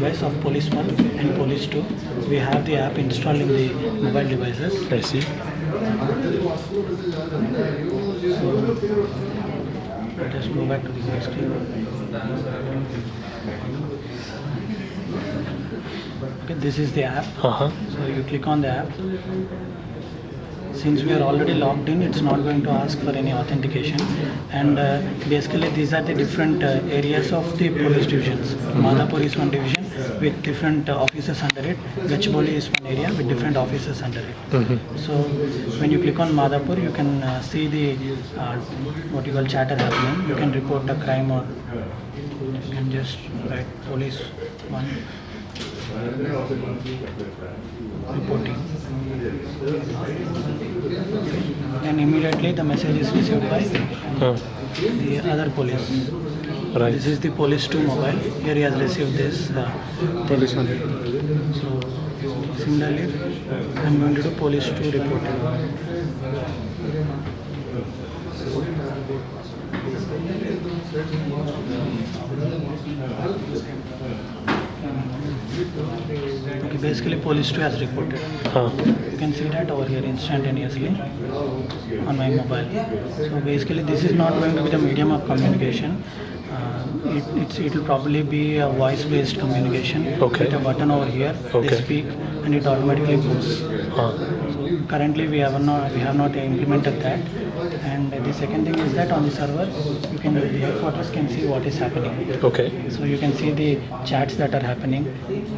device of Police 1 and Police 2. We have the app installed in the mobile devices. I see. So let us go back to the first screen. Okay, this is the app. Uh-huh. So you click on the app. Since we are already logged in, it's not going to ask for any authentication. And basically these are the different areas of the police divisions. Madhapur is one division with different officers under it. Gachibowli is one area with different officers under it. So when you click on Madhapur, you can see the what you call chatter happening. You can report a crime, or you can just write Police 1 reporting. And immediately the message is received by the other police. Right. This is the Police 2 mobile. Here he has received this Police 1. So similarly, I am going to do Police 2 reporting. Okay, basically Police 2 has reported. You can see that over here instantaneously on my mobile. So basically this is not going to be the medium of communication. It will probably be a voice-based communication. Okay. With a button over here. Okay. They speak and it automatically goes. So currently we have not implemented that. And the second thing is that on the server, the headquarters can see what is happening. Okay. So you can see the chats that are happening.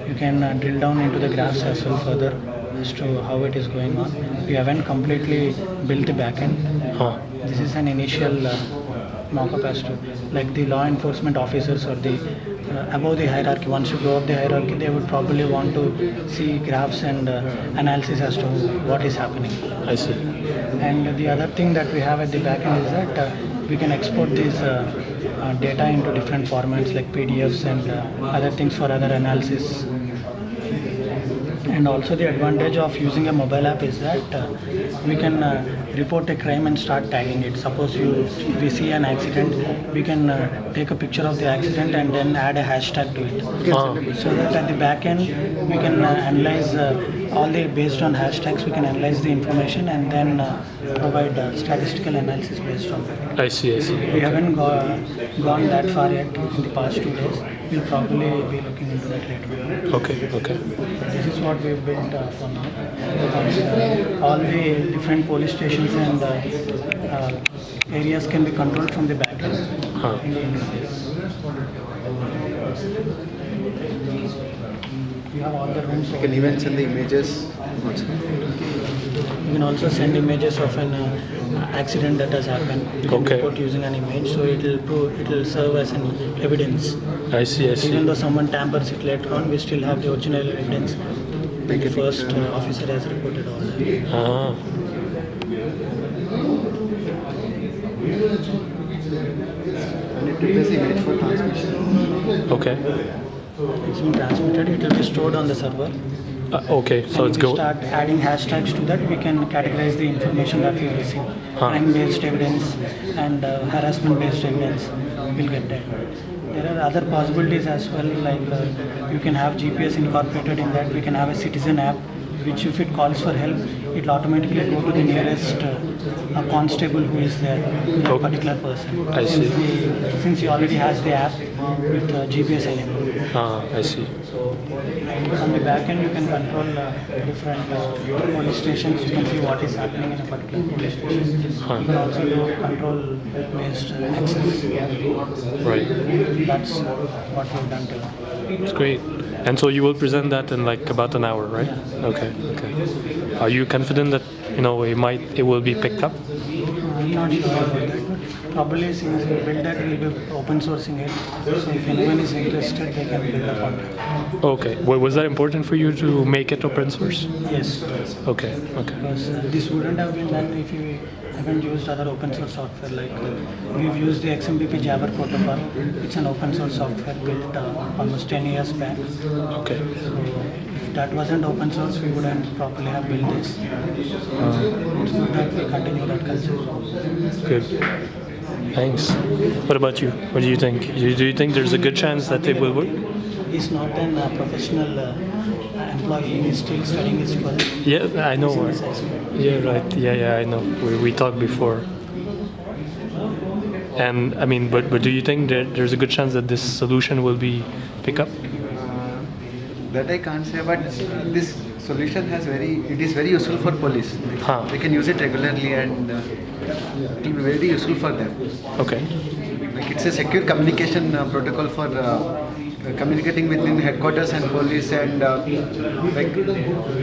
You can drill down into the graphs as well further as to how it is going on. We haven't completely built the backend. This is an initial mock-up as to like the law enforcement officers or the above the hierarchy. Once you go up the hierarchy, they would probably want to see graphs and analysis as to what is happening. I see. And the other thing that we have at the back end is that we can export these data into different formats like PDFs and other things for other analysis. And also the advantage of using a mobile app is that we can report a crime and start tagging it. Suppose we see an accident, we can take a picture of the accident and then add a hashtag to it. So that at the back end we can analyze based on hashtags, we can analyze the information and then provide statistical analysis based on that. I see. We haven't gone that far yet in the past 2 days. We'll probably be looking into that later. Okay. This is what we've built for now. And, all the different police stations and areas can be controlled from the back end. We have all the rooms. You can even send the images. You can also send images of an accident that has happened. You can report using an image, so it will serve as an evidence. I see. Even though someone tampers it later on, we still have the original evidence. The first officer has reported all that. And it prepares the image for transmission. Okay. It's been transmitted. It will be stored on the server. Okay, so if we start adding hashtags to that, we can categorize the information that we receive. Crime-based evidence and harassment-based evidence. We'll get that. There are other possibilities as well, like you can have GPS incorporated in that. We can have a citizen app, which if it calls for help, it will automatically go to the nearest constable who is there, that particular person. I see. Since he already has the app with GPS enabled. I see. On the back end, you can control different police stations. You can see what is happening in a particular police station. You can also do control-based access. Right. That's what we've done till now. It's great. And so you will present that in like about an hour, right? Yeah. Okay. Are you confident that it will be picked up? I'm not sure about that, but probably since we build that, we'll be open sourcing it. So if anyone is interested, they can build upon it. Okay. Was that important for you to make it open source? Yes. Okay. Because this wouldn't have been done if we haven't used other open source software. Like we've used the XMPP Jabber protocol. It's an open source software built almost 10 years back. Okay. So if that wasn't open source, we wouldn't properly have built this. It's good that we continue that culture. Good. Thanks. What about you? What do you think? Do you think there's a good chance that it will work? he's not an professional employee. He's still studying his 12th. Yeah, I know. He's in his high school. Yeah, right. Yeah, I know. We talked before. And I mean, but do you think that there's a good chance that this solution will be pick up? That I can't say, but this solution it is very useful for police. Huh. They can use it regularly and it will be very useful for them. Okay. Like it's a secure communication protocol for communicating between headquarters and police, and like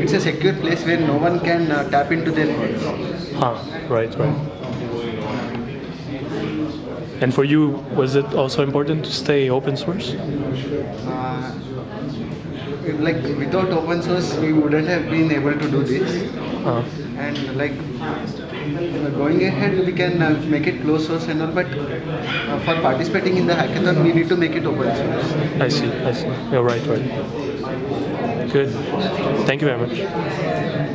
it's a secure place where no one can tap into their codes. Huh. Right. And for you, was it also important to stay open source? Like without open source, we wouldn't have been able to do this. Uh, And like going ahead, we can make it closed source and all, but for participating in the hackathon, we need to make it open source. I see. Yeah, right. Good. Thank you very much.